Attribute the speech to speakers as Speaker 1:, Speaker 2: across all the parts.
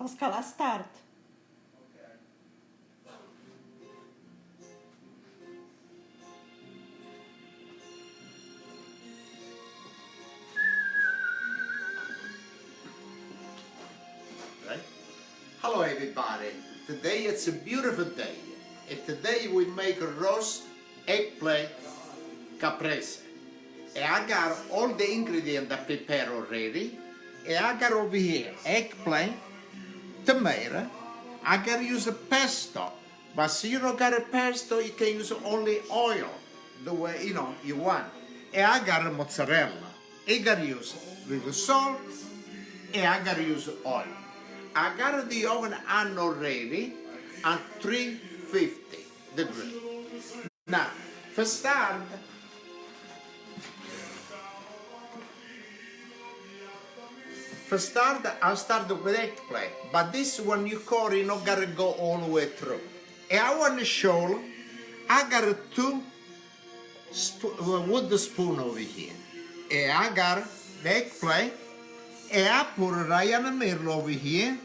Speaker 1: Pasquale, start.
Speaker 2: Right? Hello everybody. Today it's a beautiful day. And today we make a roast eggplant caprese. And I got all the ingredients I prepared already. And I got over here eggplant, tomato. I gotta use a pesto. But if you don't got a pesto, you can use only oil, the way you want. And I got a mozzarella. I gotta use a little salt, and I gotta use oil. I got the oven on already at 350 degrees. Now, for start, I'll start with eggplant, but this one you core, you not gotta go all the way through. And I want to show, I got two wooden spoon over here. And I got the eggplant, and I put it right in the middle over here,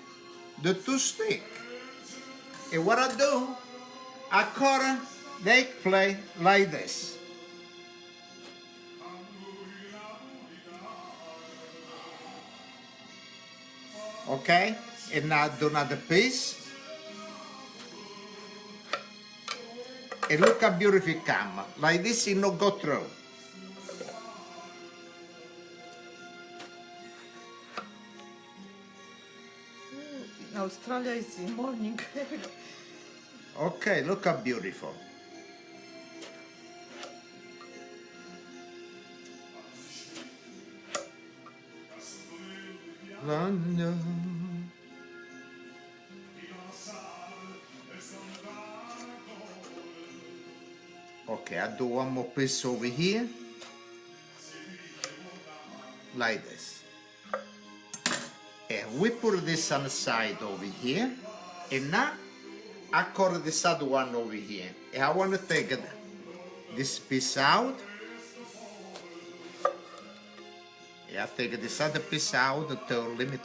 Speaker 2: the two stick. And what I do, I cut the eggplant like this. Okay, and now do another piece. And look how beautiful it come. Like this, it not go through.
Speaker 1: In Australia it's in morning.
Speaker 2: Okay, look how beautiful. Okay, I do one more piece over here, like this. And we put this on the side over here, and now I cut this other one over here. And I want to take this piece out. I take this other piece out until let me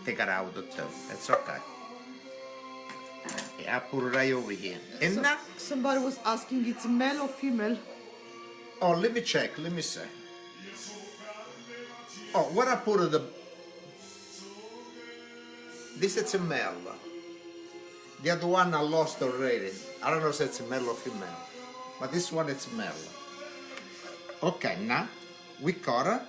Speaker 2: take it out too. That's okay. I put it right over here. And now
Speaker 1: Somebody was asking, it's male or female?
Speaker 2: oh, let me check. Let me see. Oh, what I put this is a male. The other one I lost already. I don't know if it's a male or female, but this one it's male. Okay, now we cut it.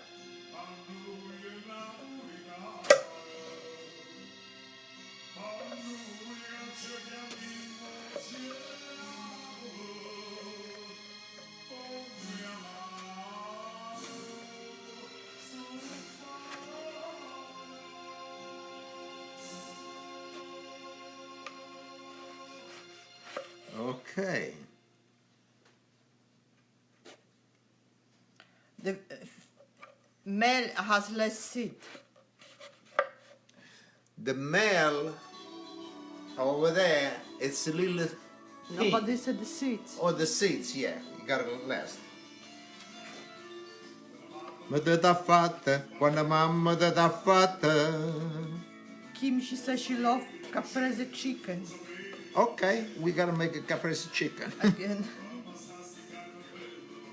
Speaker 2: Okay.
Speaker 1: The male has less seed.
Speaker 2: The male over there, it's a little.
Speaker 1: No, but these are the seeds.
Speaker 2: Oh, the seeds, yeah. You got it last. Ma te t'ha fatta quando mamma te t'ha fatta.
Speaker 1: Kim, she says she loves caprese chicken.
Speaker 2: Okay, we gotta make a caprese chicken.
Speaker 1: Again.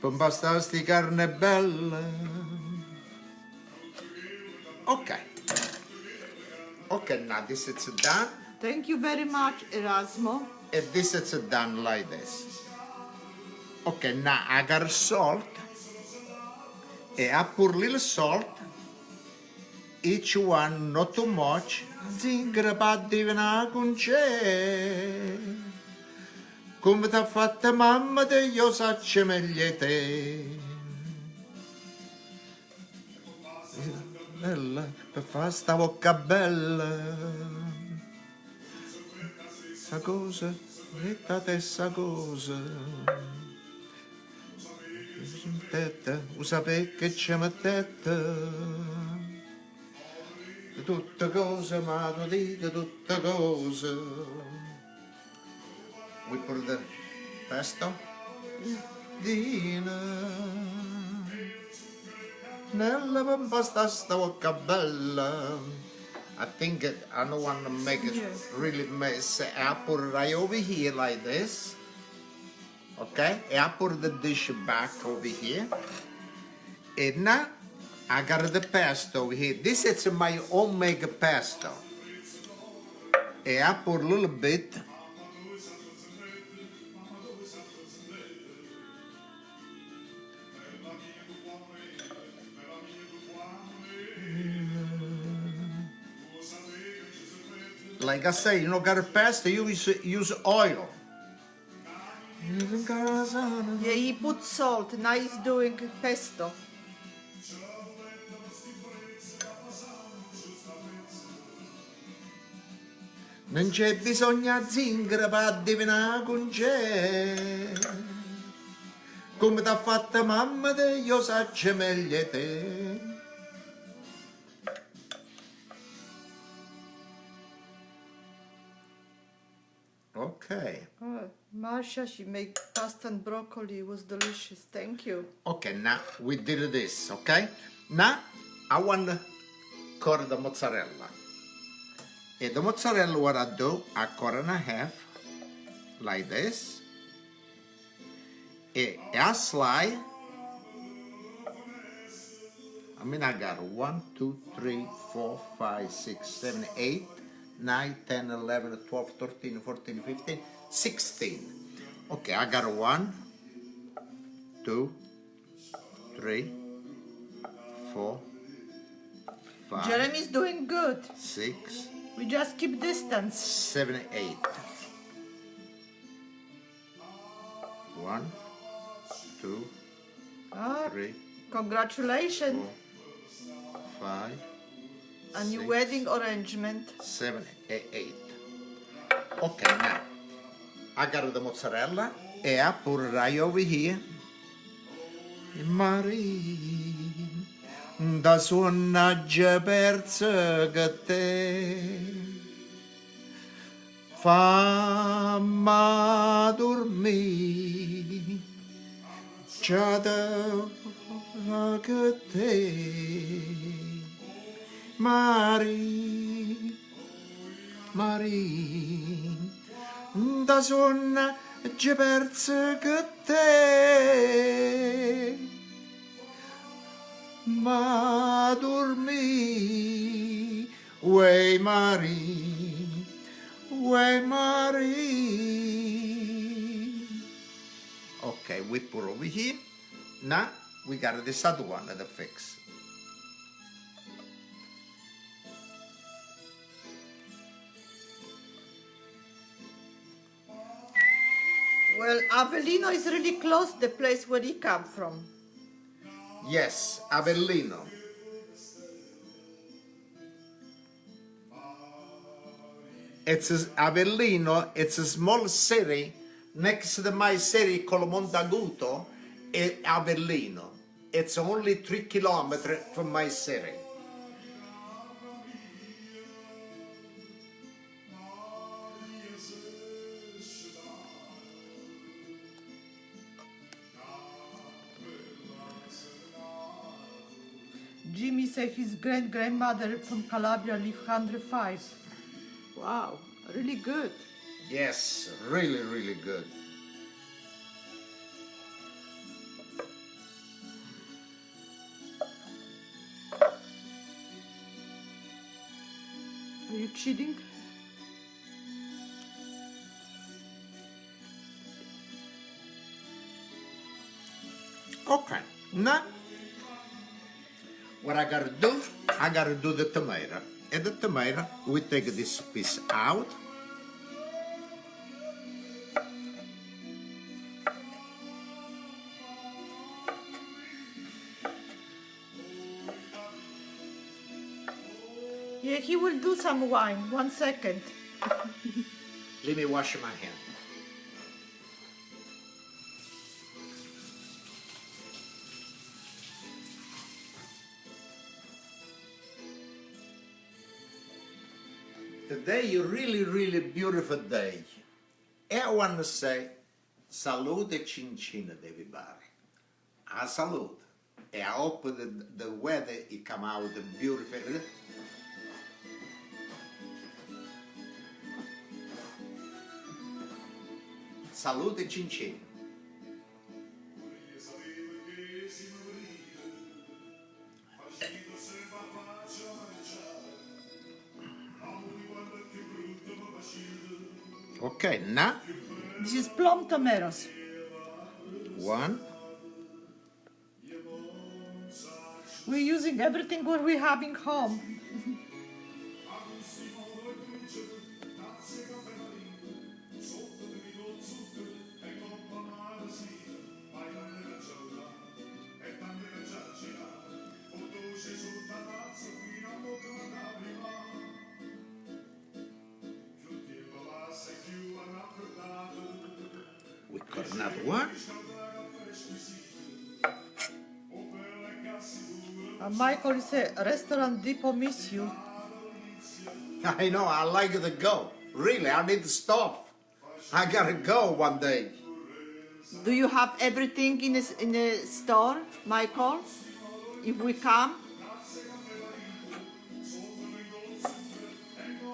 Speaker 2: Per bastarsi carne bella. Okay. Okay, now this is done.
Speaker 1: Thank you very much, Erasmo.
Speaker 2: And this is done like this. Okay, now I got salt. And I put little salt. Each one, not too much. Zingara padivana con c'è. Come t'ha fatta mamma te io saccio meglio te. Bella, per fare sta bocca bella. Sa cosa, detta te sa cosa. Tetta, usa perché c'è mettetta. Tutte cose, ma tu dite tutte cose. We put the pesto. Dina. Nella pasta sta bocca bella. I think I don't want to make it
Speaker 1: Yeah.
Speaker 2: really mess. I put it right over here like this. Okay? And I put the dish back over here. And now I got the pesto over here. This is my homemade pesto. And I put a little bit. Like I say, you know, got a pesto, you use oil.
Speaker 1: Yeah, he put salt. Now he's doing pesto.
Speaker 2: Non c'è bisogno zingara per addivinare con c'è. Come t'ha fatta mamma te, io saccio meglio te. Okay.
Speaker 1: Oh, Marcia, she made pasta and broccoli. It was delicious. Thank you.
Speaker 2: Okay, now we did this, okay? Now I want to cut the mozzarella. And the mozzarella, what I do, I cut in half, like this. And I slide. I mean, I got 1, 2, 3, 4, 5, 6, 7, 8, 9, 10, 11, 12, 13, 14, 15, 16. Okay, I got 1, 2, 3, 4, 5,
Speaker 1: Jeremy's doing good.
Speaker 2: 6,
Speaker 1: We just keep distance.
Speaker 2: 7, 8. 1, 2,
Speaker 1: Ah,
Speaker 2: 3,
Speaker 1: congratulations
Speaker 2: 4, 5,
Speaker 1: on your
Speaker 2: 6,
Speaker 1: wedding arrangement.
Speaker 2: 7, 8. Okay, now I got the mozzarella and I put it right over here. Maria, da suonaggia persa che te famma dormire, c'è che te, Maria, Maria, da suonaggia persa che te. Ma dormi, way Marie, way Marie. Okay, we put over here. Now we got this other one to fix.
Speaker 1: Well, Avellino is really close, the place where he come from.
Speaker 2: Yes, Avellino. Avellino, it's a small city next to my city called Montaguto, Avellino. It's only 3 kilometers from my city.
Speaker 1: Jimmy said his great-grandmother from Calabria lived 105. Wow, really good.
Speaker 2: Yes, really, really good.
Speaker 1: Are you cheating?
Speaker 2: Okay, now what I gotta do the tomato. And the tomato, we take this piece out.
Speaker 1: Yeah, he will do some wine. 1 second.
Speaker 2: Let me wash my hand. Today is a really, really beautiful day. And I want to say, salute e cincina to everybody. I salute. And I hope the weather it come out beautiful. Salute cin cin. Okay, now
Speaker 1: This is plum tomatoes.
Speaker 2: one.
Speaker 1: We're using everything what we have in home.
Speaker 2: We got another one.
Speaker 1: Michael is a restaurant depot miss you.
Speaker 2: I know, I like to go. Really, I need to stop. I gotta go one day.
Speaker 1: Do you have everything in a store, Michael? If we come?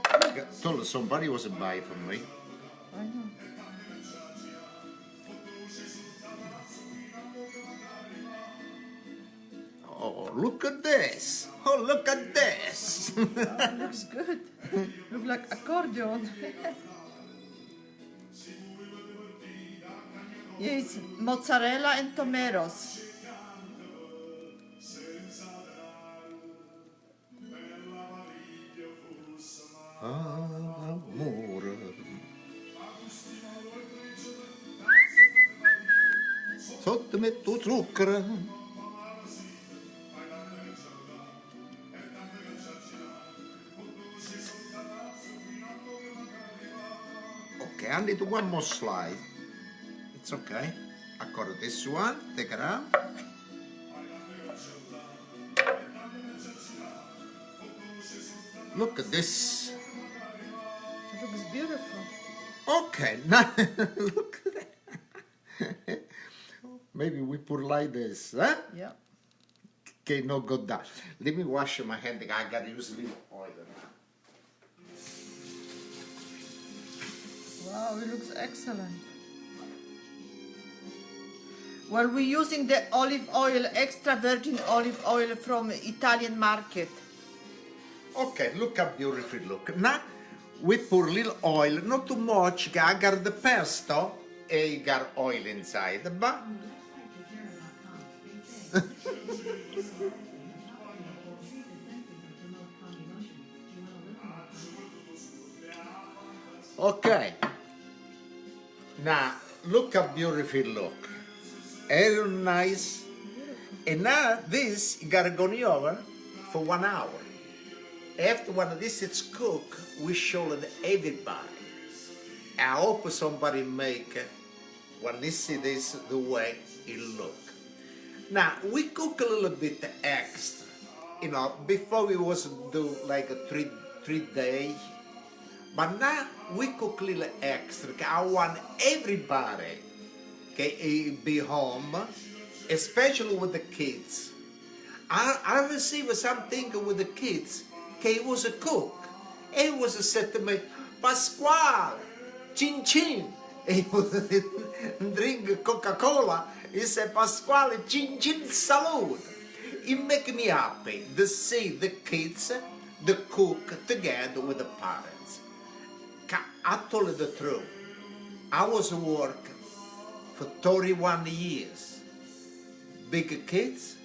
Speaker 2: I told somebody was a buy for me.
Speaker 1: I know.
Speaker 2: Oh, look at this. Oh, look at this.
Speaker 1: Oh, looks good. Look like accordion. Yes, mozzarella and tomatoes.
Speaker 2: Amore. Sotto metto zucchero. Okay, I need one more slide. It's okay. I got this one. Take it out. Look at this.
Speaker 1: It looks beautiful.
Speaker 2: Okay, now look at that. Maybe we put like this, huh?
Speaker 1: Yeah.
Speaker 2: Okay, no good that. Let me wash my hand. I gotta use a little oil now.
Speaker 1: Wow, it looks excellent. Well, we're using the olive oil, extra virgin olive oil from Italian market.
Speaker 2: Okay, look how beautiful look. Now we put a little oil, not too much. I got the pesto and you got oil inside, but okay. Now look how beautiful look. Very nice. And now this you gotta go in the oven for 1 hour. After one of this is cooked, we show it everybody. I hope somebody make when they see this the way it look. Now we cook a little bit extra. You know, before we was do like a three day, but now we cook a little extra. I want everybody be home, especially with the kids. I receive something with the kids. He was a cook. He was said to me, Pasquale, cin cin. He would drink Coca-Cola. He said, Pasquale, cin cin salute. It make me happy to see the kids, the cook together with the parents. I told you the truth. I was working for 31 years. Big kids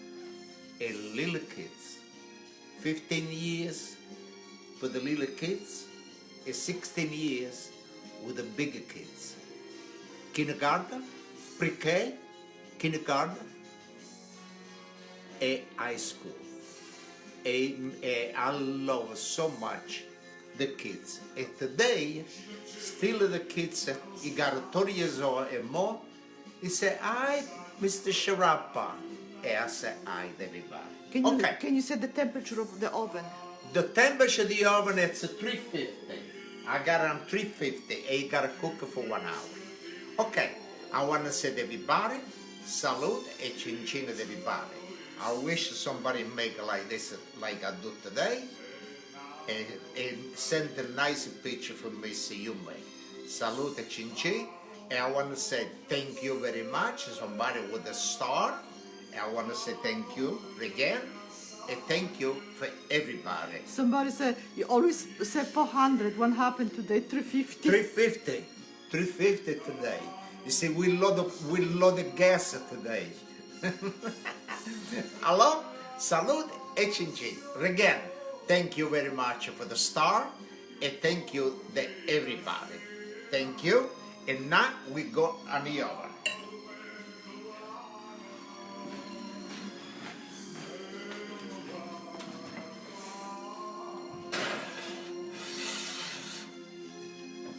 Speaker 2: and little kids. 15 years for the little kids and 16 years with the bigger kids. Kindergarten, pre-K, kindergarten, and high school. And I love so much the kids. And today, still the kids, he got 30 years old and more, he said, hi, Mr. Sciarappa. And I said, hi, everybody.
Speaker 1: Can you set the temperature of the oven?
Speaker 2: The temperature of the oven is 350. I got it on 350 and you gotta cook it for 1 hour. Okay, I wanna say to everybody, salute and cin cin to everybody. I wish somebody make like this like I do today and send a nice picture for me see you make. Salute and cin cin And I want to say thank you very much. Somebody with a star. And I want to say thank you again. And thank you for everybody.
Speaker 1: Somebody said, you always say 400. What happened today? 350?
Speaker 2: 350. 350 today. You see, we load the gas today. Hello? Salute e cincin. Again, thank you very much for the star. And thank you to everybody. Thank you. And now we go on the oven.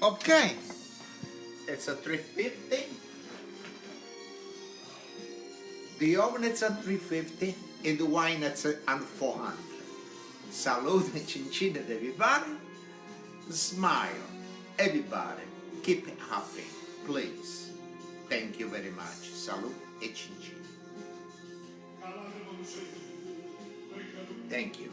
Speaker 2: Okay, it's a 350. The oven is at 350 and the wine is at 400. Salute e cincin everybody. Smile, everybody. Keep it happy, please. Thank you very much. Salute e cincin. Thank you.